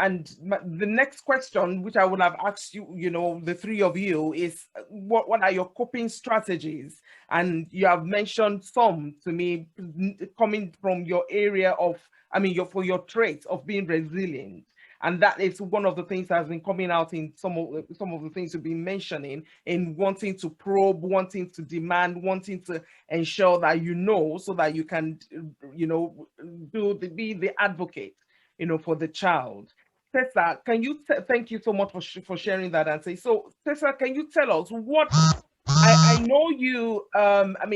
the next question, which I would have asked you, the three of you, is what are your coping strategies? And you have mentioned some to me coming from your area of, for your traits of being resilient. And that is one of the things that has been coming out in some of the things you've been mentioning, in wanting to probe, wanting to demand, wanting to ensure that so that you can, be the advocate, for the child. Tessa, can you thank you so much for sharing that and say, so Tessa, can you tell us what I know you,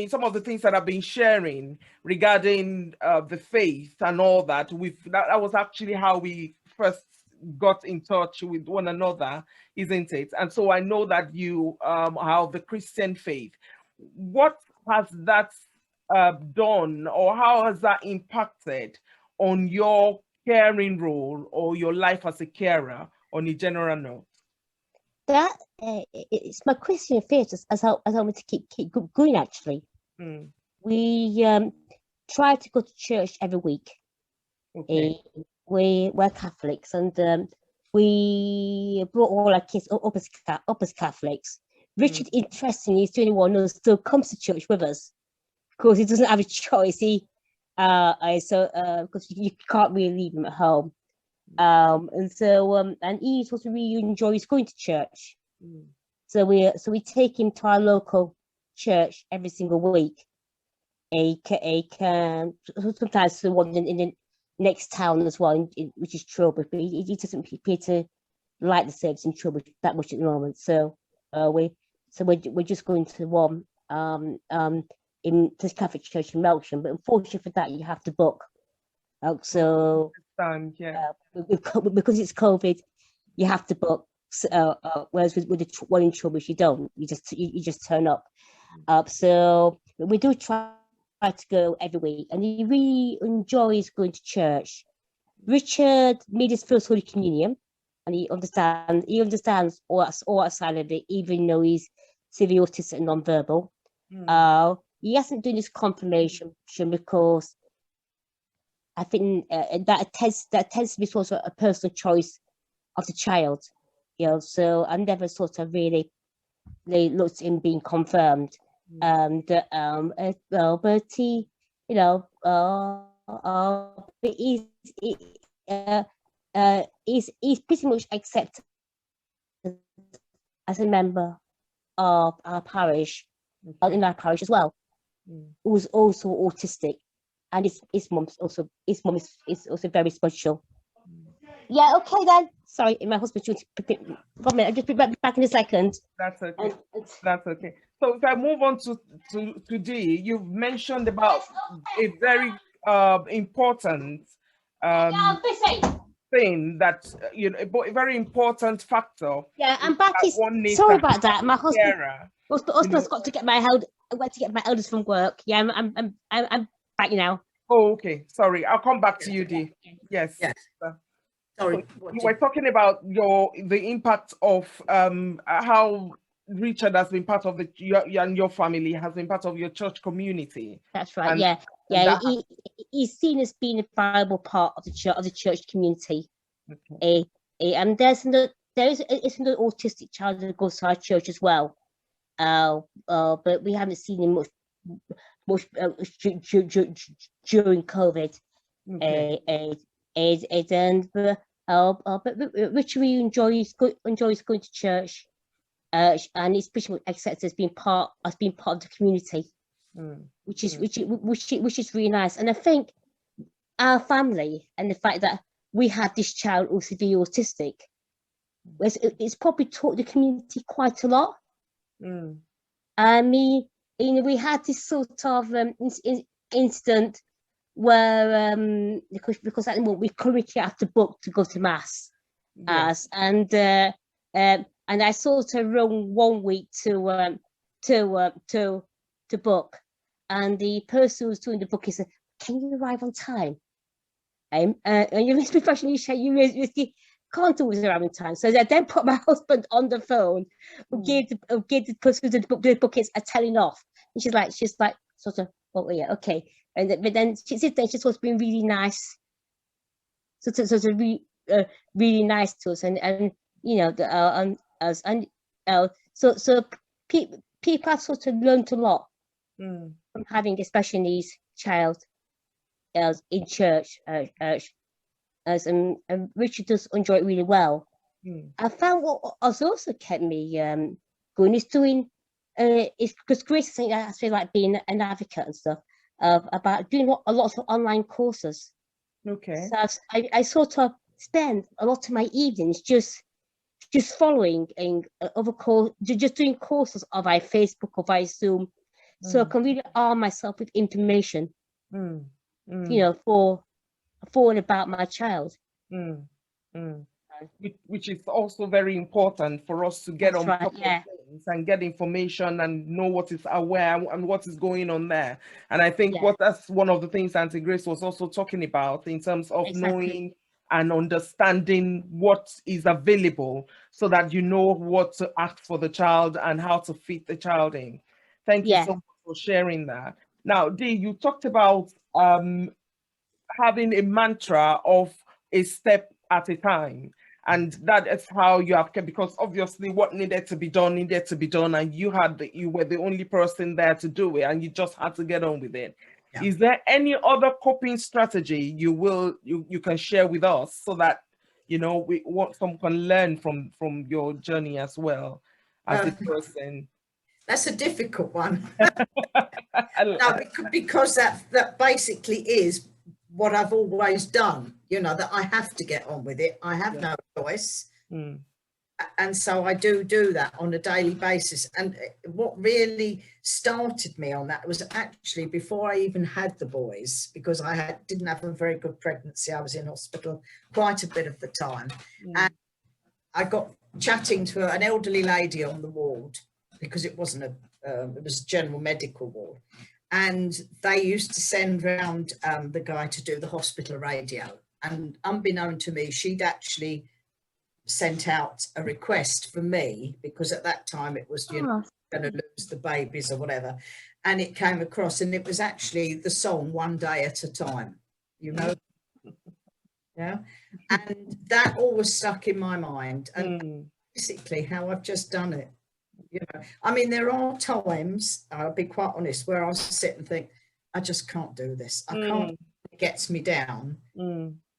some of the things that I've been sharing regarding the faith and all that, that was actually how we first got in touch with one another, isn't it? And so I know that you have the Christian faith. What has that done, or how has that impacted on your caring role or your life as a carer on a general note? That it's my Christian faith as I want to keep going. Actually, we try to go to church every week. Okay. We're Catholics, and we brought all our kids up as Catholics. Richard, interestingly, is the only one who still comes to church with us because he doesn't have a choice. Because you can't really leave him at home. And he also really enjoys going to church. So we take him to our local church every single week. Sometimes the one in the next town as well, which is Trowbridge, but he doesn't appear to like the service in Trowbridge that much at the moment. So we're just going to one in this Catholic church in Melksham, but unfortunately for that you have to book. Because it's COVID, you have to book. Whereas with the one in Trowbridge, you don't. You just turn up. So we do try to go every week, and he really enjoys going to church. Richard made his first Holy Communion, and he understands all outside of it, even though he's severely autistic and non-verbal. He hasn't done his confirmation because I think that tends to be sort of a personal choice of the child, So I never sort of really looked in being confirmed, but he, but he's pretty much accepted as a member of our parish, in our parish as well, who's also autistic. And his mom is also very special. Yeah, okay then. Sorry, my husband's trying to pick it. 1 minute, I'll just be back in a second. That's okay. That's okay. So if I move on to Dee, you've mentioned about a very important thing that a very important factor. Yeah, I'm back. Sorry about that. My husband's got to get I went to get my eldest from work. Yeah, I'm back now. Oh, okay. Sorry, I'll come back to you, Dee. Yes. Sorry. So you were talking about the impact of how Richard has been part of your family has been part of your church community. That's right. He's seen as being a viable part of the church community. Okay. And there is another autistic child that goes to our church as well. But we haven't seen him much during COVID. Okay. But Richard really enjoys going to church, and he's pretty much accepted as being part of the community, which is really nice. And I think our family and the fact that we had this child who's severely autistic, it's probably taught the community quite a lot. I mean, we had this sort of incident where because at the moment we currently have to book to go to mass, and I sort of rung 1 week to book, and the person who was doing the booking said, "Can you arrive on time?" And you must be professional. You can't always arrive on time. So I then put my husband on the phone, who gave the person who did the bookings a telling off. And she's like sort of, oh yeah, okay. But then she said that she's supposed to be really nice, so to really nice to us, and you know, us, and so people have sort of learned a lot from having a special needs child in church, and Richard does enjoy it really well. I found what has also kept me going is doing is because Grace is saying I feel like being an advocate and stuff about doing a lot of online courses. Okay. So I sort of spend a lot of my evenings just following and just doing courses or via Facebook or via Zoom, so I can really arm myself with information, you know, for and about my child. Which is also very important for us to get That's on right, top yeah. of things and get information and know what is aware and what is going on there. And I think Yeah. that's one of the things Auntie Grace was also talking about in terms of Exactly. knowing and understanding what is available so that you know what to ask for the child and how to fit the child in. Thank you Yeah. so much for sharing that. Now, Dee, you talked about having a mantra of a step at a time. And that is how you have kept, because obviously what needed to be done, and you were the only person there to do it, and you just had to get on with it. Yeah. Is there any other coping strategy you can share with us so that we want some can learn from your journey as well as a person? That's a difficult one. No, because that basically is what I've always done, you know, that I have to get on with it. I have no choice. And so I do that on a daily basis. And what really started me on that was actually before I even had the boys, because I didn't have a very good pregnancy. I was in hospital quite a bit of the time. And I got chatting to an elderly lady on the ward, because it wasn't it was a general medical ward. And they used to send round the guy to do the hospital radio. And unbeknown to me, she'd actually sent out a request for me, because at that time it was, you know, going to lose the babies or whatever. And it came across, and it was actually the song One Day at a Time, you know. Yeah. And that always stuck in my mind. And basically how I've just done it. You know, I mean, there are times, I'll be quite honest, where I'll sit and think, I just can't do this. I can't, it gets me down.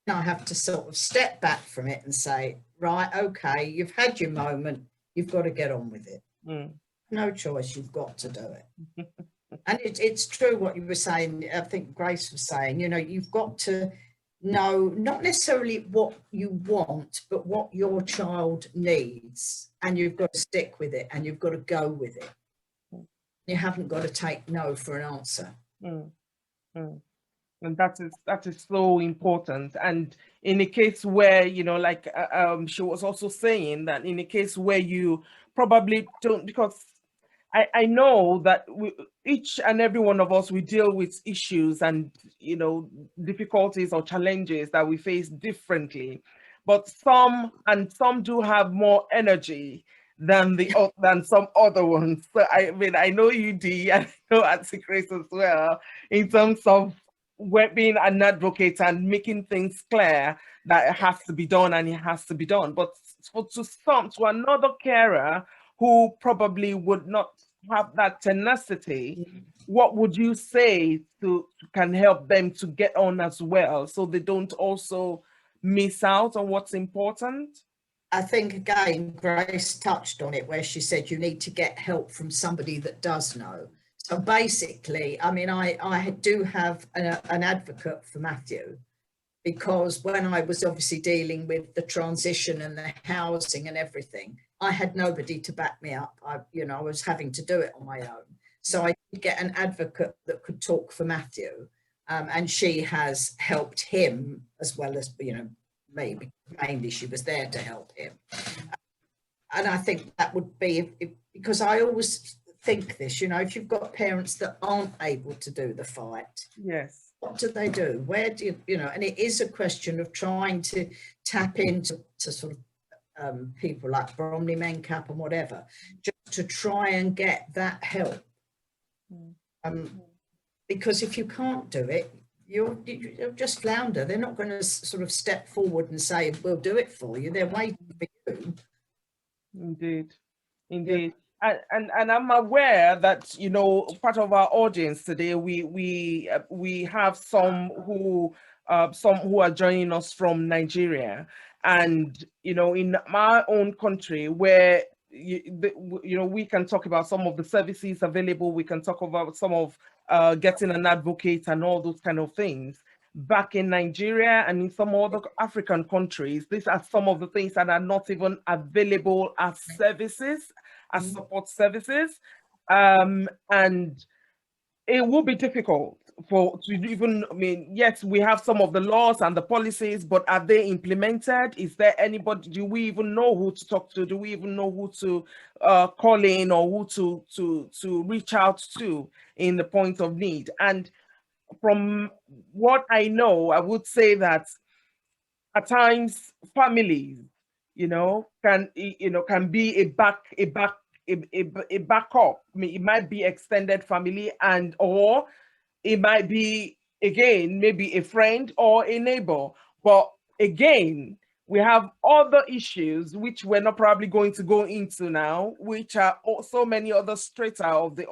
I have to sort of step back from it and say, right, okay, you've had your moment, you've got to get on with it. No choice, you've got to do it. And it's true what you were saying, I think Grace was saying, you know, you've got to know not necessarily what you want, but what your child needs, and you've got to stick with it, and you've got to go with it. You haven't got to take no for an answer. And that is so important. And in a case where, you know, like she was also saying that in a case where you probably don't, because I know that each and every one of us, we deal with issues and, you know, difficulties or challenges that we face differently. But some do have more energy than some other ones. So I mean, I know you, Dee, and I know Auntie Grace as well, in terms of being an advocate and making things clear that it has to be done and it has to be done. But to another carer who probably would not have that tenacity, what would you say can help them to get on as well, so they don't also miss out on what's important? I think, again, Grace touched on it, where she said you need to get help from somebody that does know. So basically, I mean, I do have an advocate for Matthew, because when I was obviously dealing with the transition and the housing and everything, I had nobody to back me up. I was having to do it on my own. So I did get an advocate that could talk for Matthew, and she has helped him as well as, you know, me, mainly she was there to help him. And I think that would be, because I always think this, you know, if you've got parents that aren't able to do the fight, yes, what do they do? Where do you know? And it is a question of trying to tap into sort of people like Bromley Mencap and whatever, just to try and get that help. Because if you can't do it, you'll just flounder. They're not going to sort of step forward and say, we'll do it for you. They're waiting for you. Indeed. Yeah. Indeed. And I'm aware that, you know, part of our audience today, we have some who are joining us from Nigeria, and you know, in my own country, where you know, we can talk about some of the services available, we can talk about some of getting an advocate and all those kind of things. Back in Nigeria and in some other African countries, these are some of the things that are not even available as services, as support services. And it will be difficult to even, I mean, yes, we have some of the laws and the policies, but are they implemented? Is there anybody, do we even know who to talk to? Do we even know who to call in, or who to reach out to in the point of need? And from what I know, I would say that at times families, you know, can be a backup. I mean, it might be extended family, and or it might be, again, maybe a friend or a neighbor. But again, we have other issues which we're not probably going to go into now, which are so many other strata of the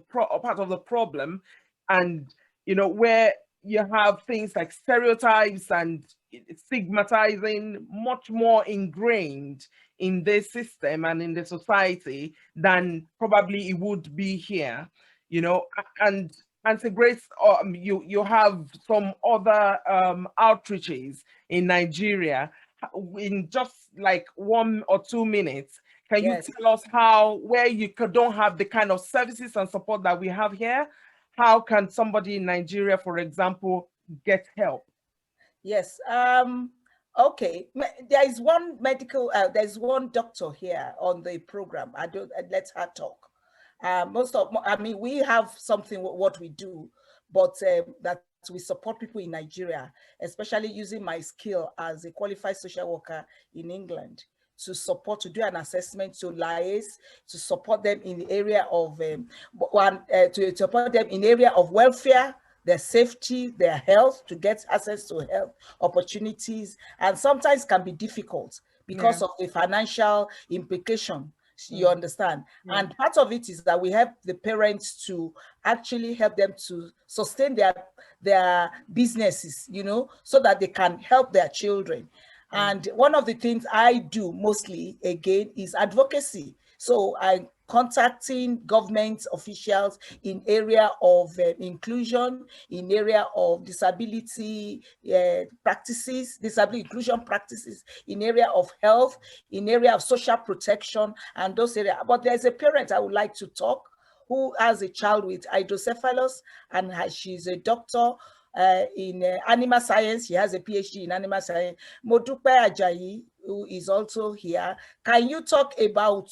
part of the problem. And you know, where you have things like stereotypes and stigmatizing much more ingrained in this system and in the society than probably it would be here, you know. And to Grace, you have some other outreaches in Nigeria. In just like 1 or 2 minutes, can you tell us how, where you don't have the kind of services and support that we have here, how can somebody in Nigeria, for example, get help? Yes. Okay. There is one there's one doctor here on the program. I don't let her talk. I mean, we have something what we do, but that we support people in Nigeria, especially using my skill as a qualified social worker in England to support, to do an assessment, to liaise, to support them in the area of to support them in the area of welfare, their safety, their health, to get access to health opportunities, and sometimes can be difficult because of the financial implication. You understand? And part of it is that we help the parents to actually help them to sustain their businesses, you know, so that they can help their children. And one of the things I do mostly, again, is advocacy. So I'm contacting government officials in area of inclusion, in area of disability practices, disability inclusion practices, in area of health, in area of social protection, and those areas. But there's a parent I would like to talk who has a child with hydrocephalus, and she's a doctor in animal science. She has a PhD in animal science. Modupe Ajayi, who is also here. Can you talk about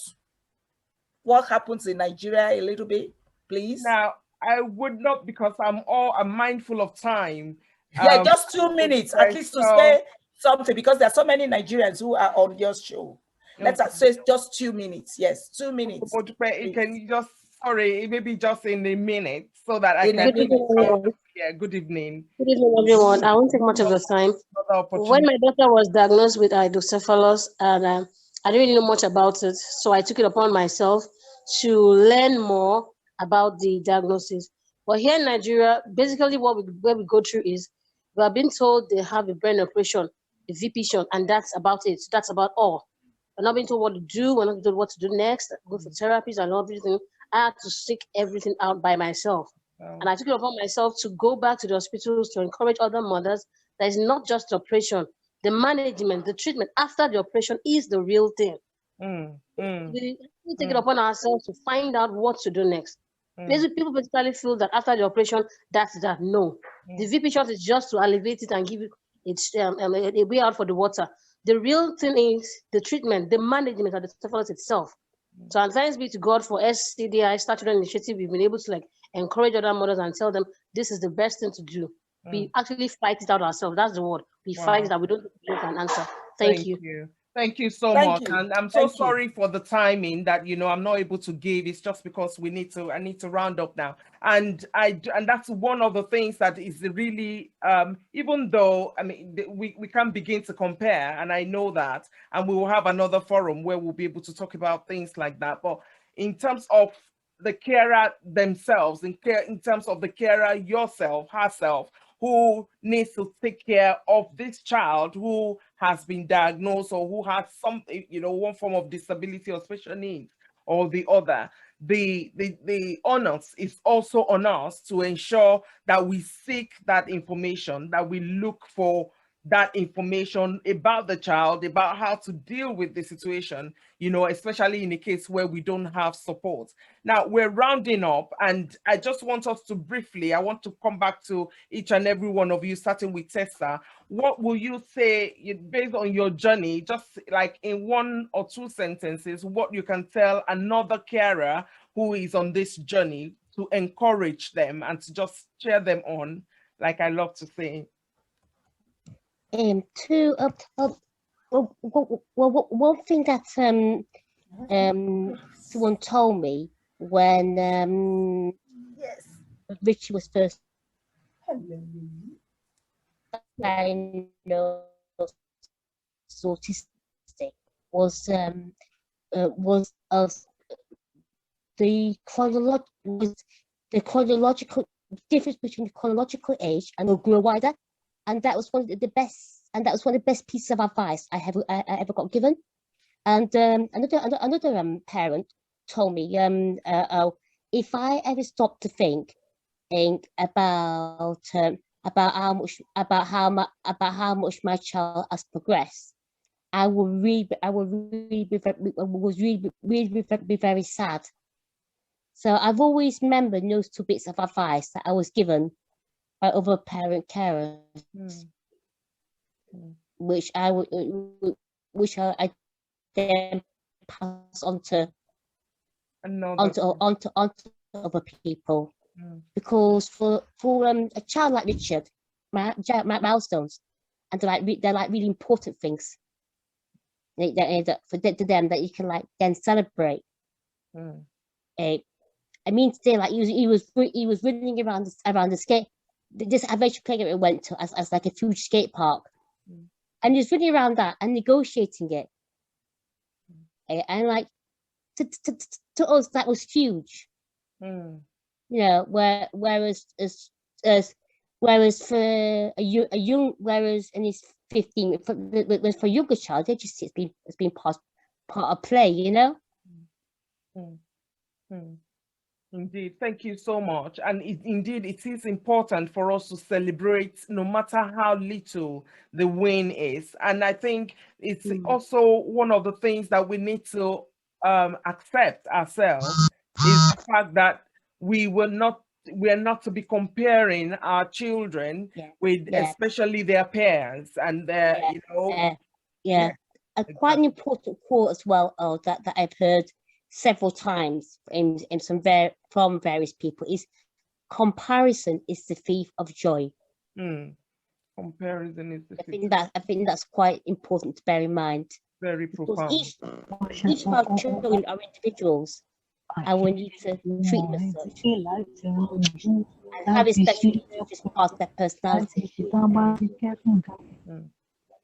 what happens in Nigeria a little bit, please? Now, I would not, because I'm mindful of time. Yeah, just 2 minutes, at least, to say something, because there are so many Nigerians who are on your show. Let's say just 2 minutes. Yes, 2 minutes. Can you just, sorry, maybe just in a minute, so that I can. Good evening, everyone. Yeah, good evening. Good evening, everyone. I won't take much of the time. When my daughter was diagnosed with hydrocephalus, and I didn't really know much about it, so I took it upon myself to learn more about the diagnosis. But here in Nigeria, basically what we go through is we are being told they have a brain operation, a VP shunt, and that's about it. That's about all. We're not being told what to do. We're not being told what to do next. Go for therapies and everything. I had to seek everything out by myself. And I took it upon myself to go back to the hospitals to encourage other mothers that it's not just the operation. The management, the treatment after the operation is the real thing. We take it upon ourselves to find out what to do next. People basically feel that after the operation, that's that. No. The VP shot is just to alleviate it and give it a way out for the water. The real thing is the treatment, the management of the syphilis itself. So, and thanks be to God for SCDI Statutory Initiative, we've been able to like encourage other mothers and tell them this is the best thing to do. We actually fight it out ourselves. That's the word. We fight that. We don't look an answer. Thank you. Thank you so Thank much. you. And I'm so Thank you. sorry for the timing that, I'm not able to give. It's just because I need to round up now. And that's one of the things that is really, even though, I mean, we can't begin to compare, and I know that, and we will have another forum where we'll be able to talk about things like that. But in terms of the carer themselves, in terms of the carer yourself, herself, who needs to take care of this child who has been diagnosed or who has something, one form of disability or special needs or the other. The onus is also on us to ensure that we seek that information, that we look for that information about the child, about how to deal with the situation, especially in a case where we don't have support. Now we're rounding up, and I just want us to briefly, I want to come back to each and every one of you, starting with Tessa. What will you say, based on your journey, just like in 1 or 2 sentences, what you can tell another carer who is on this journey to encourage them and to just cheer them on, like I love to say? One thing that someone told me when Yes. Richie was first diagnosed autistic was the chronological difference between the chronological age and the grow wider, and that was one of the best, pieces of advice I ever got given. And another parent told me, if I ever stop to think about how much my child has progressed, I will really be very sad. So I've always remembered those 2 bits of advice that I was given by other parent carers, which I then pass on to onto other people. Because for a child like Richard, milestones, and they're like really important things. For them that you can like then celebrate. I mean, today, like he was running around the skate. This adventure playground we went to as like a huge skate park, and he was running around that and negotiating it. And like to us that was huge. Whereas for a young, whereas in his 15, for younger child, it's been part of play, Indeed, thank you so much. And indeed, it is important for us to celebrate no matter how little the win is. And I think it's also one of the things that we need to accept ourselves is the fact that we are not to be comparing our children with especially their peers and their, Quite an important quote as well, that I've heard several times from various people is, comparison is the thief of joy. Comparison is the thief. I think that's quite important to bear in mind. Very profound. Each of our children are individuals, and we need to treat them as such. And having special needs is just part of their personality.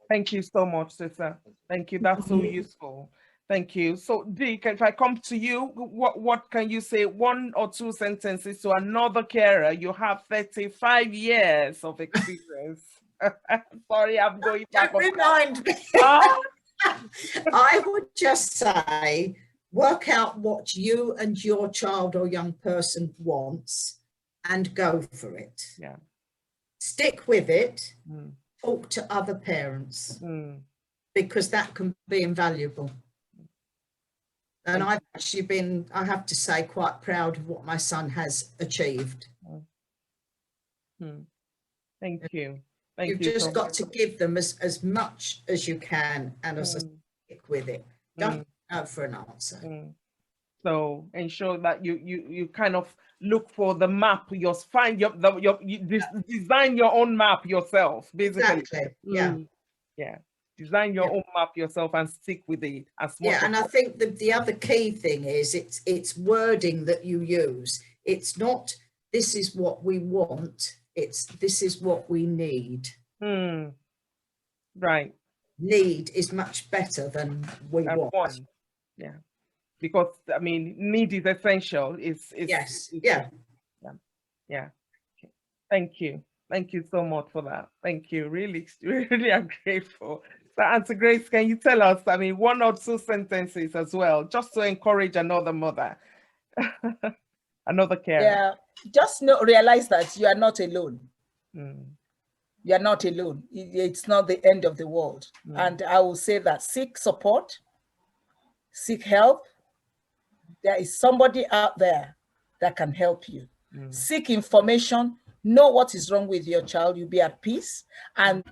Thank you so much, Tessa. Thank you. That's so useful. Thank you. So, Dick, if I come to you, what can you say? 1 or 2 sentences to another carer. You have 35 years of experience. Sorry, I'm going back. Don't remind me. I would just say, work out what you and your child or young person wants and go for it. Yeah. Stick with it. Talk to other parents, because that can be invaluable. And I've actually been, I have to say, quite proud of what my son has achieved. Thank you. You've just got to give them as much as you can, and as stick with it. Don't go for an answer. So ensure that you kind of look for the map. You design your own map yourself, basically. Exactly. Yeah. Yeah. design your own map yourself and stick with it as much. Yeah, and I think the other key thing is it's wording that you use. It's not this is what we want, it's this is what we need. Right. Need is much better than we want. Yeah, because I mean, need is essential. It's yes. Yeah. Okay. Thank you so much for that. Thank you. Really, really, I'm grateful. So, Auntie Grace, can you tell us, I mean, 1 or 2 sentences as well, just to encourage another mother, another carer? Yeah, just realize that you are not alone. You are not alone. It's not the end of the world. And I will say that seek support, seek help. There is somebody out there that can help you. Seek information, know what is wrong with your child, you'll be at peace. And